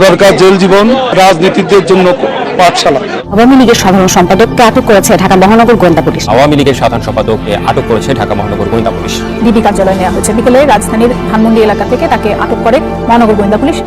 দরকার জেল জীবন, রাজনীতিদের জন্য পাঠশালা। আওয়ামী লীগের সাধারণ সম্পাদককে আটক করেছে ঢাকা মহানগর গোয়েন্দা পুলিশ। আওয়ামী লীগের সাধারণ সম্পাদককে আটক করেছে ঢাকা মহানগর গোয়েন্দা পুলিশ। ডিবি কার্যালয়ে নেওয়া হয়েছে। বিকেলে রাজধানীর ধানমন্ডি এলাকা থেকে তাকে আটক করে মহানগর গোয়েন্দা পুলিশ।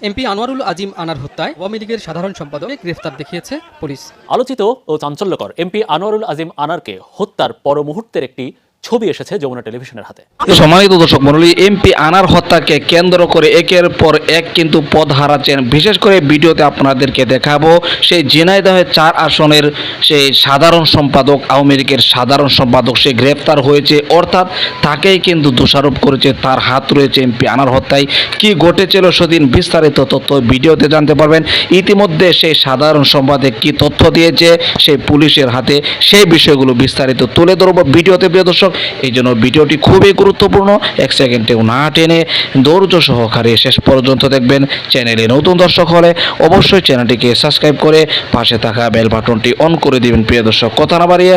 এমপি আনোয়ারুল আজিম আনার হত্যায় আওয়ামী লীগের সাধারণ সম্পাদক গ্রেফতার দেখিয়েছে পুলিশ। আলোচিত ও চাঞ্চল্যকর এমপি আনোয়ারুল আজিম আনারকে হত্যার পর মুহূর্তের একটি ছবি এসেছে যমুনা টেলিভিশনের হাতে। সম্মানিত দর্শক মণ্ডলী, এমপি আনার হত্যাকে কেন্দ্র করে একের পর এক কিন্তু পদ হারাচ্ছেন। বিশেষ করে ভিডিওতে আপনাদেরকে দেখাবো সেই ঝিনাইদহের 4 আসনের সেই সাধারণ সম্পাদক, আওয়ামী লীগের সাধারণ সম্পাদক, সে গ্রেফতার হয়েছে। অর্থাৎ তাকেই কিন্তু দোষারোপ করেছে, তার হাত রয়েছে এমপি আনার হত্যায়। কি ঘটেছিল সেদিন বিস্তারিত তথ্য ভিডিওতে জানতে পারবেন। ইতিমধ্যে সেই সাধারণ সম্পাদক কি তথ্য দিয়েছে সেই পুলিশের হাতে, সেই বিষয়গুলো বিস্তারিত তুলে ধরবো ভিডিওতে। প্রিয় দর্শক, এই জন্য ভিডিওটি খুবই গুরুত্বপূর্ণ, 1 সেকেন্ডেও না টেনে ধৈর্য সহকারে শেষ পর্যন্ত দেখবেন। চ্যানেলে নতুন দর্শক হলে অবশ্যই চ্যানেলটিকে সাবস্ক্রাইব করে পাশে থাকা বেল বাটনটি অন করে দিবেন। প্রিয় দর্শক, কথা না বাড়িয়ে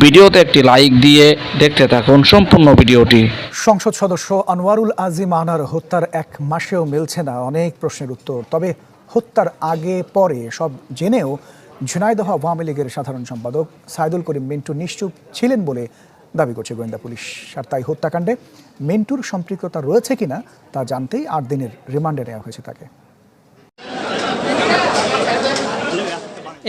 ভিডিওতে একটি লাইক দিয়ে দেখতে থাকুন সম্পূর্ণ ভিডিওটি। সংসদ সদস্য আনোয়ারুল আজিম আনার হত্যার 1 মাসেও মিলছে না অনেক প্রশ্নের উত্তর। তবে হত্যার আগে পরে সব জেনেও ঝিনাইদহ আওয়ামী লীগের সাধারণ সম্পাদক সাইদুল করিম মিন্টু নিশ্চুপ ছিলেন বলে দাবি করছে গোয়েন্দা পুলিশ। আর তাই হত্যাকাণ্ডে মিন্টুর সম্পৃক্ততা রয়েছে কিনা তা জানতেই 8 দিনের রিমান্ডে নেওয়া হয়েছে তাকে।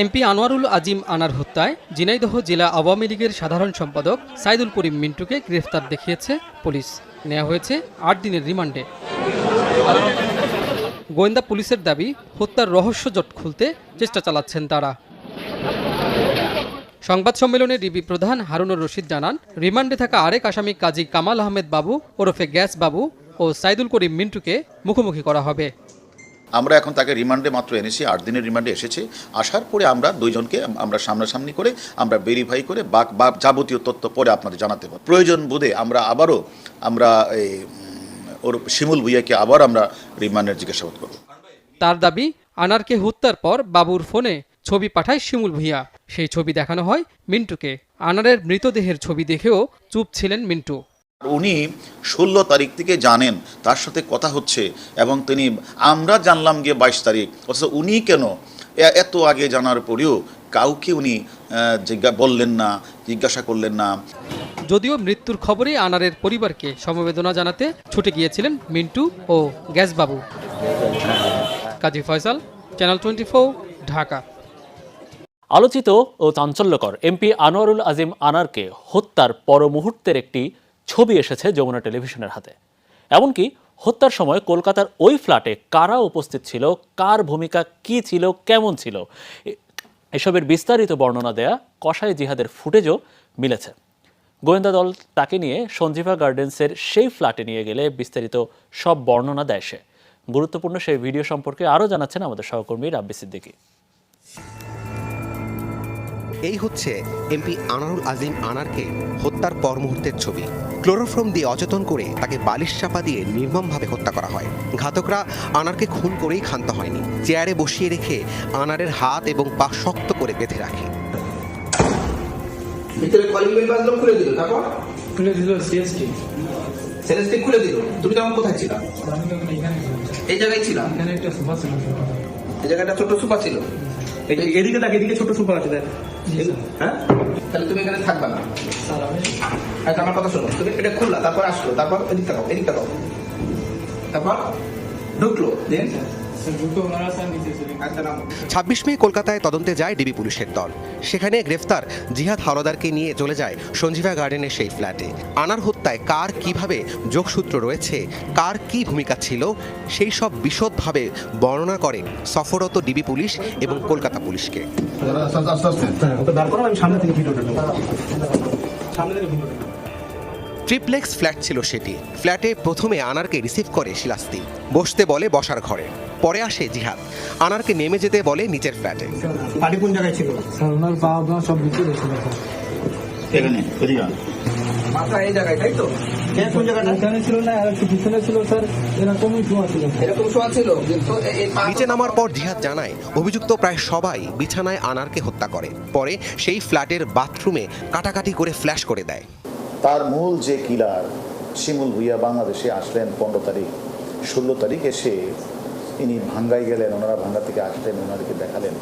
এমপি আনোয়ারুল আজিম আনার হত্যায় ঝিনাইদহ জেলা আওয়ামী লীগের সাধারণ সম্পাদক সাইদুল করিম মিন্টুকে গ্রেফতার দেখিয়েছে পুলিশ। নেওয়া হয়েছে 8 দিনের রিমান্ডে। গোয়েন্দা পুলিশের দাবি, হত্যার রহস্য জট খুলতে চেষ্টা চালাচ্ছেন তারা। সংবাদ সম্মেলনে ডিবি প্রধান হারুনুর রশিদ জানান, রিমান্ডে থাকা আরেক আসামি কাজী কামাল আহমেদ বাবু ওরফে গ্যাস বাবু ও সাইদুল করিম মিন্টুকে মুখোমুখি করা হবে। আমরা এখন তাকে রিমান্ডে মাত্র এনেছি, 8 দিনের রিমান্ডে এসেছে। আসার পরে আমরা দুইজনকে আমরা সামনাসামনি করে আমরা ভেরিফাই করে যাবতীয় তথ্য পরে আপনাদের জানাতে পারব। প্রয়োজন বোধে আমরা এই ওর শিমুল ভুইয়াকে আবার আমরা রিমান্ডের জিজ্ঞাসাবাদ করব। তার দাবি, আনারকে হত্যার পর বাবুর ফোনে ছবি পাঠায় শিমুল ভুইয়া। সেই ছবি দেখানো হয় মিন্টুকে। আনারের মৃতদেহের ছবি দেখেও চুপ ছিলেন মিন্টু। উনি 16 তারিখ থেকে জানেন তার সাথে কথা হচ্ছে, এবং আমরা জানলাম গিয়ে 22 তারিখ। অথচ উনি কেন এত আগে জানার পরেও কাউকে উনি বললেন না, জিজ্ঞাসা করলেন না। যদিও মৃত্যুর খবরে আনারের পরিবারকে সমবেদনা জানাতে ছুটে গিয়েছিলেন মিন্টু ও গ্যাসবাবু। কাজী ফয়সাল, চ্যানেল 24, ঢাকা। আলোচিত ও চাঞ্চল্যকর এমপি আনোয়ারুল আজিম আনারকে হত্যার পর মুহূর্তের একটি ছবি এসেছে যমুনা টেলিভিশনের হাতে। এমনকি হত্যার সময় কলকাতার ওই ফ্ল্যাটে কারা উপস্থিত ছিল, কার ভূমিকা কি ছিল, কেমন ছিল, এসবের বিস্তারিত বর্ণনা দেয়া কসাই জিহাদের ফুটেজও মিলেছে। গোয়েন্দা দল তাকে নিয়ে সঞ্জীভা গার্ডেন্সের সেই ফ্ল্যাটে নিয়ে গেলে বিস্তারিত সব বর্ণনা দেয় সে। গুরুত্বপূর্ণ সেই ভিডিও সম্পর্কে আরও জানাচ্ছেন আমাদের সহকর্মী রাব্বি সিদ্দিকী। এই হচ্ছে এমপি আনোয়ারুল আজিম আনারকে হত্যার পর মুহূর্তের ছবি। ক্লোরোফর্ম দিয়ে অচেতন করে তাকে বালিশ চাপা দিয়ে নির্মমভাবে হত্যা করা হয়। ঘাতকরা আনারকে খুন করেই ক্ষান্ত হয়নি, চেয়ারে বসিয়ে রেখে আনারের হাত এবং পা শক্ত করে বেঁধে রাখে। ভিতরে কলিং বেল বাজলো, খুলে দিল, তারপর খুলে দিল সিএসটি খুলে দিল। তুমি তখন কোথায় ছিলা? এই জায়গায় ছিলাম। এখানে একটা সোফা ছিল, এই জায়গাটা ছোট সোফা ছিল। এদিকে দেখ, এদিকে ছোট সোফা আছে। হ্যাঁ, তাহলে তুমি এখানে থাকবা না। আমার কথা শোনো, তুমি এটা খুললা, তারপর আসলো, তারপর এদিকটা দাও, এদিকটা দাও, তারপর ঢুকলো। 26 মে কলকাতায় তদন্তে যায় ডিবি পুলিশের দল। সেখানে গ্রেফতার জিহাদ হাওলাদারকে নিয়ে চলে যায় সঞ্জীভা গার্ডেনের সেই ফ্ল্যাটে। আনার হত্যায় কার কিভাবে যোগসূত্র রয়েছে, কার কি ভূমিকা ছিল, সেই সব বিশদভাবে বর্ণনা করে সফররত ডিবি পুলিশ এবং কলকাতা পুলিশকে। ট্রিপ্লেক্স ফ্ল্যাট ছিল সেটি। ফ্ল্যাটে প্রথমে আনারকে রিসিভ করে শিলাস্তি, বসতে বলে বসার ঘরে। পরে আসে জিহাদ, আনারকে নেমে যেতে বলে নিচের ফ্ল্যাটে। কোন জায়গায় ছিল? সব ভিতরে ছিল। এখানে মাথা এই জায়গায়, তাই তো? কোন জায়গাটা? এখানে ছিল না, আর একটু পিছনে ছিল স্যার। এরকমই শোয়া ছিল, এরকম শোয়া ছিল। নিচে নামার পর জিহাদ জানায় অভিযুক্ত প্রায় সবাই বিছানায় আনারকে হত্যা করে। পরে সেই ফ্ল্যাটের বাথরুমে কাটাকাটি করে ফ্ল্যাশ করে দেয়। তার মূল যে কিলার শিমুল ভুইয়া বাংলাদেশে আসলেন 15 তারিখ, 16 তারিখ এসে ইনি ভাঙ্গায় গেলেন, ওনারা ভাঙ্গা থেকে আসলেন, ওনাদেরকে দেখালেন,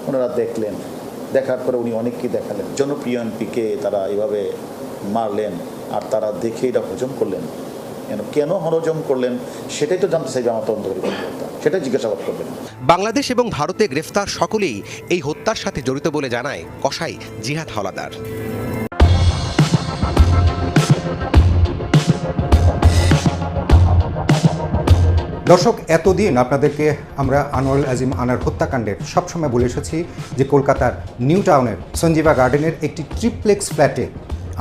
ওনারা দেখলেন, দেখার পরে উনি অনেককে দেখালেন। জনপ্রিয় এমপিকে তারা এইভাবে মারলেন আর তারা দেখে এটা হজম করলেন। কেন হজম করলেন সেটাই তো জানতে চাইবে আমার তদন্তকারী কর্মকর্তা, সেটাই জিজ্ঞাসাবাদ করবেন। বাংলাদেশ এবং ভারতে গ্রেফতার সকলেই এই হত্যার সাথে জড়িত বলে জানায় কসাই জিহাদ হাওলাদার। দর্শক, এতদিন আপনাদেরকে আমরা আনোয়ারুল আজিম আনার হত্যাকাণ্ডের সবসময় বলে এসেছি যে কলকাতার নিউ টাউনের সঞ্জীবা গার্ডেনের একটি ট্রিপ্লেক্স ফ্ল্যাটে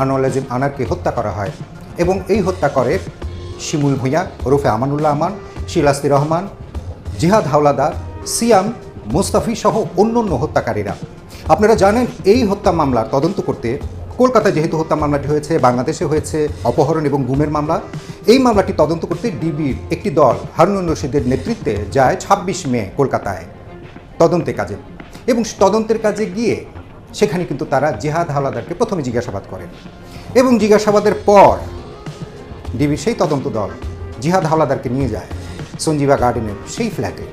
আনোয়ারুল আজিম আনারকে হত্যা করা হয় এবং এই হত্যা করে শিমুল ভূঁইয়া ওরফে আমানুল্লাহ আমান, শিলাস্তি রহমান, জিহাদ হাওলাদার, সিয়াম, মুস্তাফি সহ অন্যান্য হত্যাকারীরা। আপনারা জানেন এই হত্যা মামলার তদন্ত করতে কলকাতায় যেহেতু হত্যা মামলাটি হয়েছে, বাংলাদেশে হয়েছে অপহরণ এবং গুমের মামলা, এই মামলাটি তদন্ত করতে ডিবির একটি দল হারুনুর রশিদের নেতৃত্বে যায় 26 মে কলকাতায় তদন্তে কাজে। এবং তদন্তের কাজে গিয়ে সেখানে কিন্তু তারা জিহাদ হাওলাদারকে প্রথমে জিজ্ঞাসাবাদ করেন এবং জিজ্ঞাসাবাদের পর ডিবির সেই তদন্ত দল জিহাদ হাওলাদারকে নিয়ে যায় সঞ্জীবা গার্ডেনের সেই ফ্ল্যাটে।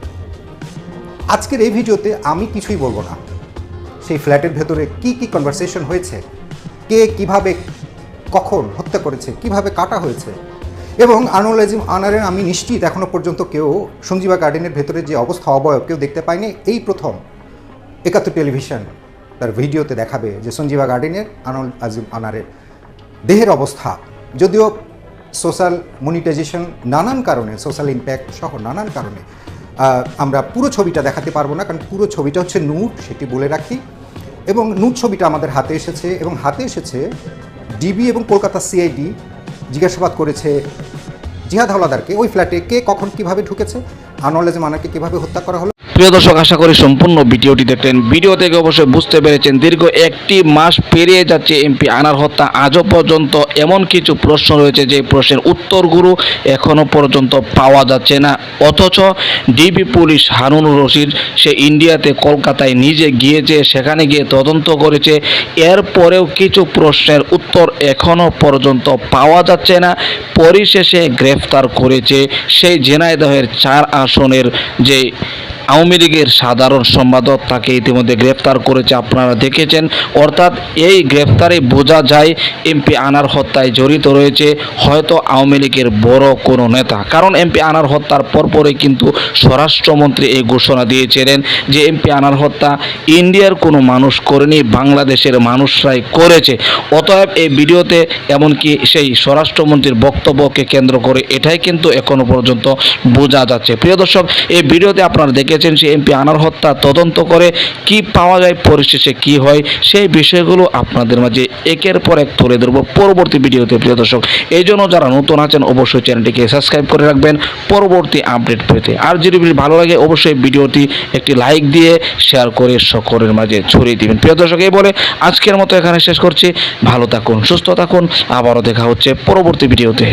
আজকের এই ভিডিওতে আমি কিছুই বলবো না, সেই ফ্ল্যাটের ভেতরে কি কি কনভারসেশন হয়েছে, কে কিভাবে কখন হত্যা করেছে, কিভাবে কাটা হয়েছে, এবং আনোয়ারুল আজিম আনারের আমি নিশ্চিত এখনও পর্যন্ত কেউ সঞ্জীবা গার্ডেনের ভেতরে যে অবস্থা অবয়ব কেউ দেখতে পায়নি। এই প্রথম 71 টেলিভিশন তার ভিডিওতে দেখাবে যে সঞ্জীবা গার্ডেনের আনোয়ারুল আজিম আনারের দেহের অবস্থা। যদিও সোশ্যাল মনিটাইজেশন নানান কারণে, সোশ্যাল ইম্প্যাক্ট সহ নানান কারণে আমরা পুরো ছবিটা দেখাতে পারবো না, কারণ পুরো ছবিটা হচ্ছে নুট, সেটি বলে রাখি। এবং নুট ছবিটা আমাদের হাতে এসেছে এবং হাতে এসেছে ডিবি এবং কলকাতা সিআইডি জিজ্ঞাসাবাদ করেছে জিহাদ হাওলাদারকে ওই ফ্ল্যাটে কে কখন কিভাবে ঢুকেছে, আনোয়ারুল আজিম আনারকে কিভাবে হত্যা করা হলো। প্রিয় দর্শক, আশা করি সম্পূর্ণ ভিডিওটি দেখলেন। ভিডিও থেকে অবশ্যই বুঝতে পেরেছেন দীর্ঘ 1 মাস পেরিয়ে যাচ্ছে এমপি আনার হত্যা, আজও পর্যন্ত এমন কিছু প্রশ্ন রয়েছে যে প্রশ্নের উত্তরগুলো এখনও পর্যন্ত পাওয়া যাচ্ছে না। অথচ ডিবি পুলিশ হারুনুর রশিদ সে ইন্ডিয়াতে কলকাতায় নিজে গিয়েছে, সেখানে গিয়ে তদন্ত করেছে, এরপরেও কিছু প্রশ্নের উত্তর এখনও পর্যন্ত পাওয়া যাচ্ছে না। পরিশেষে গ্রেফতার করেছে সেই ঝিনাইদহের 4 আসনের যে আওয়ামী লীগের সাধারণ সম্পাদক, তাকে ইতিমধ্যে গ্রেফতার করেছে, আপনারা দেখেছেন। অর্থাৎ এই গ্রেফতারে বোঝা যায় এমপি আনার হত্যায় জড়িত রয়েছে হয়তো আওয়ামী লীগের বড় কোনো নেতা। কারণ এমপি আনার হত্যার পরপরই কিন্তু স্বরাষ্ট্রমন্ত্রী এই ঘোষণা দিয়েছিলেন যে এমপি আনার হত্যা ইন্ডিয়ার কোনো মানুষ করেনি, বাংলাদেশের মানুষরাই করেছে। অতএব এই ভিডিওতে এমনকি সেই স্বরাষ্ট্রমন্ত্রীর বক্তব্যকে কেন্দ্র করে এটাই কিন্তু এখনো পর্যন্ত বোঝা যাচ্ছে। প্রিয় দর্শক, এই ভিডিওতে আপনারা দেখেছেন সে এমপি আনার হত্যা তদন্ত করে কি পাওয়া যায়, পরিশেষে কি হয়, সেই বিষয়গুলো আপনাদের মাঝে একের পর এক তুলে ধরব পরবর্তী ভিডিওতে। প্রিয় দর্শক, এই জন্য যারা নতুন আছেন অবশ্যই চ্যানেলটিকে সাবস্ক্রাইব করে রাখবেন পরবর্তী আপডেট পেতে। আর যদি ভালো লাগে অবশ্যই ভিডিওটি একটি লাইক দিয়ে শেয়ার করে সকলের মাঝে ছড়িয়ে দিবেন। প্রিয় দর্শক, এই বলে আজকের মতো এখানে শেষ করছি। ভালো থাকুন, সুস্থ থাকুন, আবারও দেখা হচ্ছে পরবর্তী ভিডিওতে।